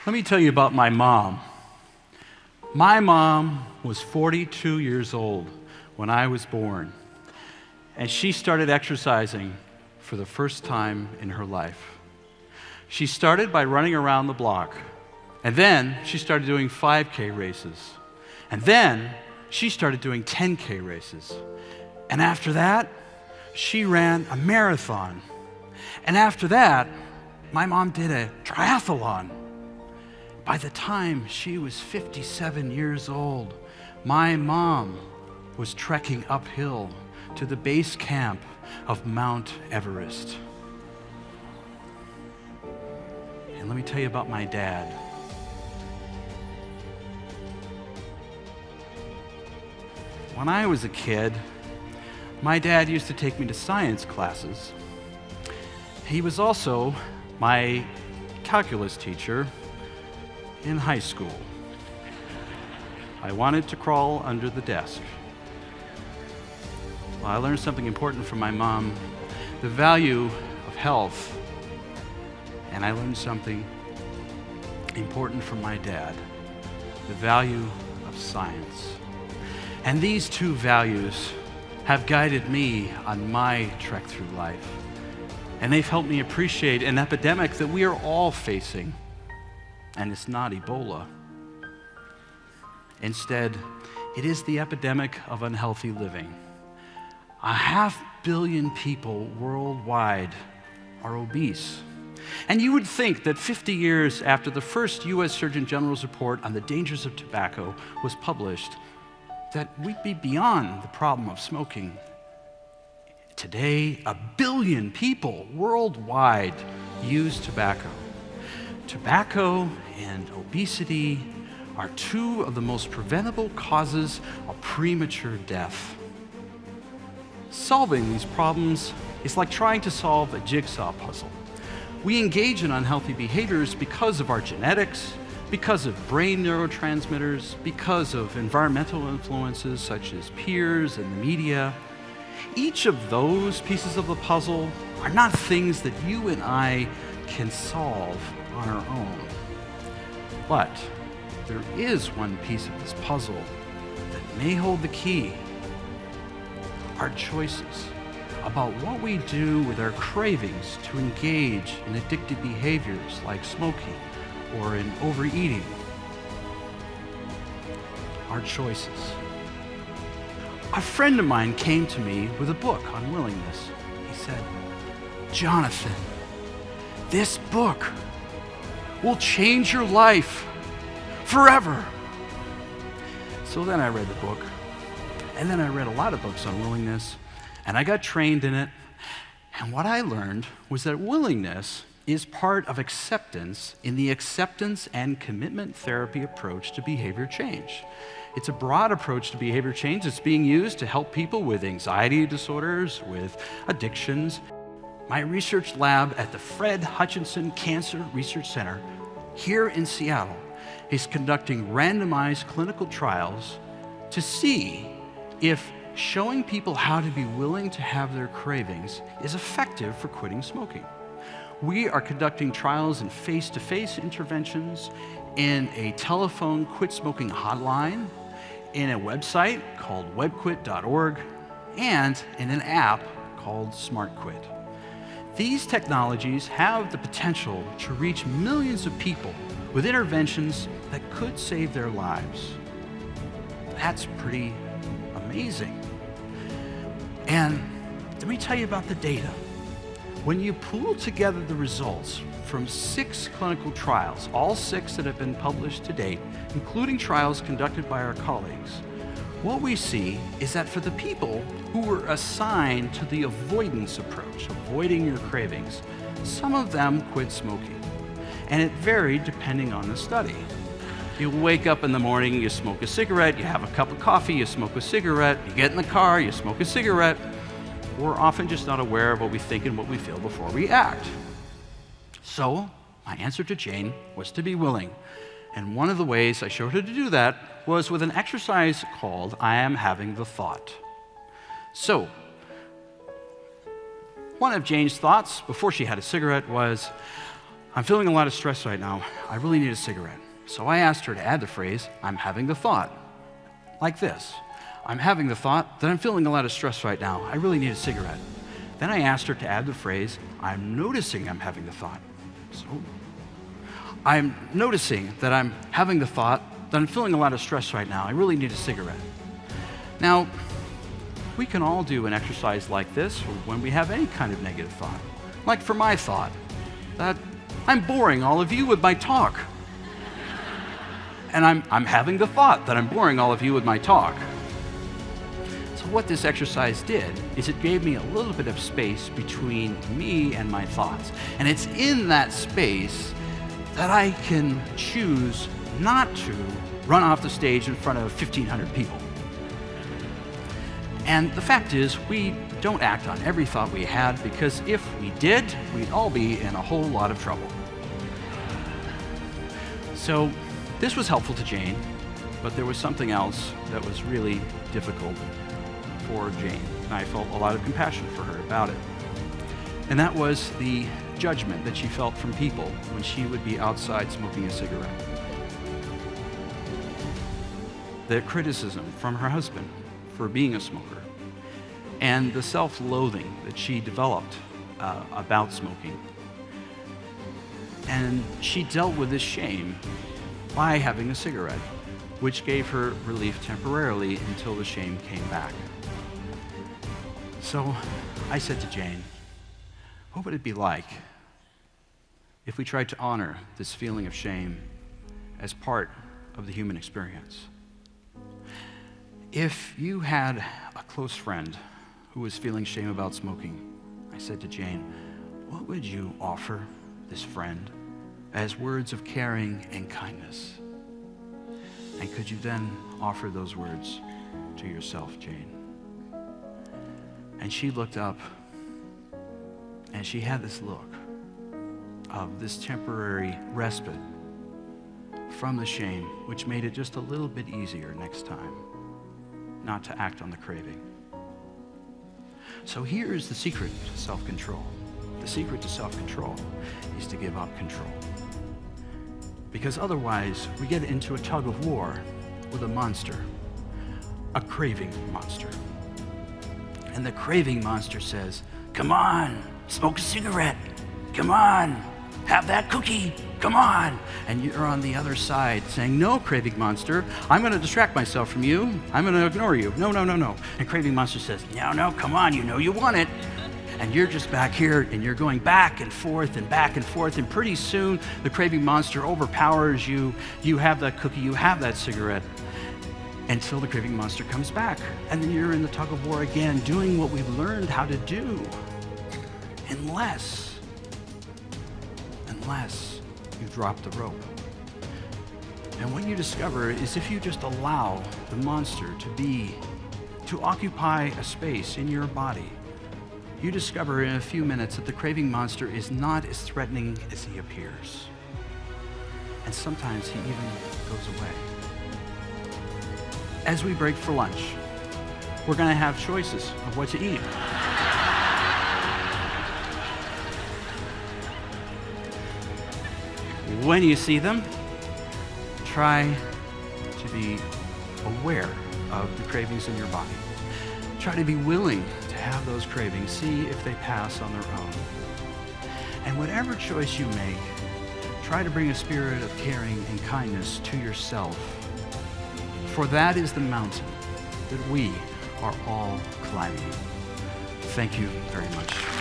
Let me tell you about my mom. My mom was 42 years old when I was born, and she started exercising for the first time in her life. She started by running around the block, and then she started doing 5K races, and then she started doing 10K races, and after that, she ran a marathon, and after that, my mom did a triathlon. By the time she was 57 years old, my mom was trekking uphill to the base camp of Mount Everest. And let me tell you about my dad. When I was a kid, my dad used to take me to science classes. He was also my calculus teacher in high school. I wanted to crawl under the desk. Well, I learned something important from my mom, the value of health, and I learned something important from my dad, the value of science. And these two values have guided me on my trek through life, and they've helped me appreciate an epidemic that we are all facing. And it's not Ebola. Instead, it is the epidemic of unhealthy living. 500 million people worldwide are obese. And you would think that 50 years after the first U.S. Surgeon General's report on the dangers of tobacco was published, that we'd be beyond the problem of smoking. Today, 1 billion people worldwide use tobacco. Tobacco and obesity are two of the most preventable causes of premature death. Solving these problems is like trying to solve a jigsaw puzzle. We engage in unhealthy behaviors because of our genetics, because of brain neurotransmitters, because of environmental influences such as peers and the media. Each of those pieces of the puzzle are not things that you and I can solve on our own. But there is one piece of this puzzle that may hold the key. Our choices about what we do with our cravings to engage in addictive behaviors like smoking or in overeating. Our choices. A friend of mine came to me with a book on willingness. He said, "Jonathan, this book will change your life forever." So then I read the book, and then I read a lot of books on willingness, and I got trained in it. And what I learned was that willingness is part of acceptance in the acceptance and commitment therapy approach to behavior change. It's a broad approach to behavior change that's being used to help people with anxiety disorders, with addictions. My research lab at the Fred Hutchinson Cancer Research Center here in Seattle is conducting randomized clinical trials to see if showing people how to be willing to have their cravings is effective for quitting smoking. We are conducting trials in face-to-face interventions, in a telephone quit smoking hotline, in a website called webquit.org, and in an app called SmartQuit. These technologies have the potential to reach millions of people with interventions that could save their lives. That's pretty amazing. And let me tell you about the data. When you pool together the results from 6 clinical trials, all 6 that have been published to date, including trials conducted by our colleagues, what we see is that for the people who were assigned to the avoidance approach, avoiding your cravings, some of them quit smoking. And it varied depending on the study. You wake up in the morning, you smoke a cigarette, you have a cup of coffee, you smoke a cigarette, you get in the car, you smoke a cigarette. We're often just not aware of what we think and what we feel before we act. So my answer to Jane was to be willing. And one of the ways I showed her to do that was with an exercise called I Am Having the Thought. So, one of Jane's thoughts before she had a cigarette was, I'm feeling a lot of stress right now. I really need a cigarette. So I asked her to add the phrase, I'm having the thought, like this. I'm having the thought that I'm feeling a lot of stress right now. I really need a cigarette. Then I asked her to add the phrase, I'm noticing I'm having the thought. So I'm noticing that I'm having the thought that I'm feeling a lot of stress right now. I really need a cigarette. Now, we can all do an exercise like this when we have any kind of negative thought. Like for my thought, that I'm boring all of you with my talk. And I'm having the thought that I'm boring all of you with my talk. So what this exercise did is it gave me a little bit of space between me and my thoughts. And it's in that space that I can choose not to run off the stage in front of 1,500 people. And the fact is, we don't act on every thought we had, because if we did, we'd all be in a whole lot of trouble. So this was helpful to Jane, but there was something else that was really difficult for Jane, and I felt a lot of compassion for her about it. And that was the judgment that she felt from people when she would be outside smoking a cigarette. The criticism from her husband for being a smoker, and the self-loathing that she developed about smoking. And she dealt with this shame by having a cigarette, which gave her relief temporarily until the shame came back. So I said to Jane, what would it be like if we tried to honor this feeling of shame as part of the human experience? If you had a close friend who was feeling shame about smoking, I said to Jane, what would you offer this friend as words of caring and kindness? And could you then offer those words to yourself, Jane? And she looked up, and she had this look of this temporary respite from the shame, which made it just a little bit easier next time not to act on the craving. So here is the secret to self-control. The secret to self-control is to give up control. Because otherwise, we get into a tug of war with a monster, a craving monster. And the craving monster says, come on, smoke a cigarette. Come on, have that cookie. Come on. And you're on the other side saying, no, craving monster, I'm going to distract myself from you. I'm going to ignore you. No, no, no, no. And craving monster says, no, no, come on, you know you want it. And you're just back here, and you're going back and forth, and pretty soon the craving monster overpowers you. You have that cookie, you have that cigarette, until the craving monster comes back. And then you're in the tug of war again, doing what we've learned how to do. Unless you drop the rope. And what you discover is if you just allow the monster to occupy a space in your body, you discover in a few minutes that the craving monster is not as threatening as he appears. And sometimes he even goes away. As we break for lunch, we're going to have choices of what to eat. When you see them, try to be aware of the cravings in your body. Try to be willing to have those cravings, see if they pass on their own. And whatever choice you make, try to bring a spirit of caring and kindness to yourself. For that is the mountain that we are all climbing. Thank you very much.